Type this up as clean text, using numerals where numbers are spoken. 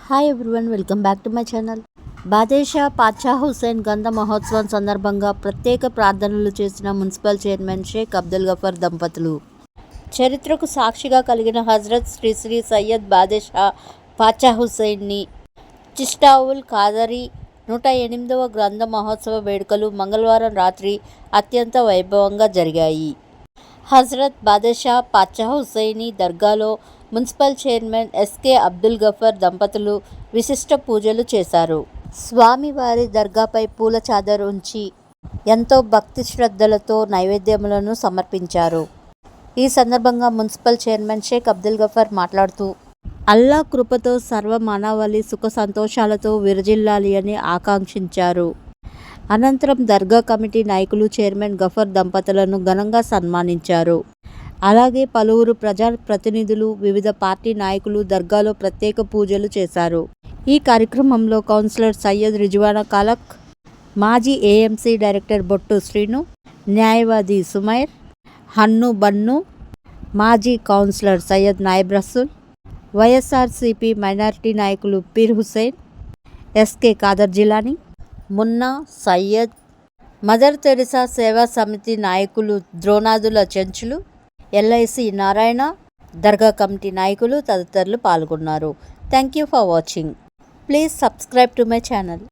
Hi everyone, welcome back to my channel. Badesha Pacha Hussain గంధ మహోత్సవం సందర్భంగా ప్రత్యేక ప్రార్థనలు చేసిన మున్సిపల్ చైర్మన్ షేక్ అబ్దుల్ గఫర్ దంపతులు. చరిత్రకు సాక్షిగా కలిగిన హజరత్ శ్రీ శ్రీ సయ్యద్ బాదేషా పాచా హుస్సేన్ని చిష్టావుల్ ఖాదరీ 108వ గ్రంథ మహోత్సవ వేడుకలు మంగళవారం రాత్రి అత్యంత వైభవంగా జరిగాయి. హజరత్ బాదేషా పాచా హుస్సేని దర్గాలో municipal chairman SK Abdul Gafar దంపతులు విశిష్ట పూజలు చేశారు. స్వామివారి దర్గాపై పూల చాదర్ ఉంచి ఎంతో భక్తి శ్రద్ధలతో నైవేద్యములను సమర్పించారు. ఈ సందర్భంగా మున్సిపల్ చైర్మన్ షేక్ అబ్దుల్ గఫర్ మాట్లాడుతూ, అల్లా కృపతో సర్వ మానవాళి సుఖ సంతోషాలతో విరజిల్లాలి అని ఆకాంక్షించారు. అనంతరం దర్గా కమిటీ నాయకులు చైర్మన్ గఫర్ దంపతులను ఘనంగా సన్మానించారు. అలాగే పలువురు ప్రజా ప్రతినిధులు, వివిధ పార్టీ నాయకులు దర్గాలో ప్రత్యేక పూజలు చేశారు. ఈ కార్యక్రమంలో కౌన్సిలర్ సయ్యద్ రిజ్వానా కాలక్, మాజీ ఏఎంసీ డైరెక్టర్ బొట్టు శ్రీను, న్యాయవాది సుమైర్, హన్ను బన్ను, మాజీ councillor Syed Nayab Rasool, YSRCP minority నాయకులు Peer Hussain, SK Khader Jilani, Munna Syed, Mother Teresa Seva Samiti నాయకులు ద్రోణాదుల చెంచులు, ఎల్ఐసి నారాయణ, దర్గా కమిటీ నాయకులు తదితరులు పాల్గొన్నారు. Thank you for watching. Please subscribe to my channel.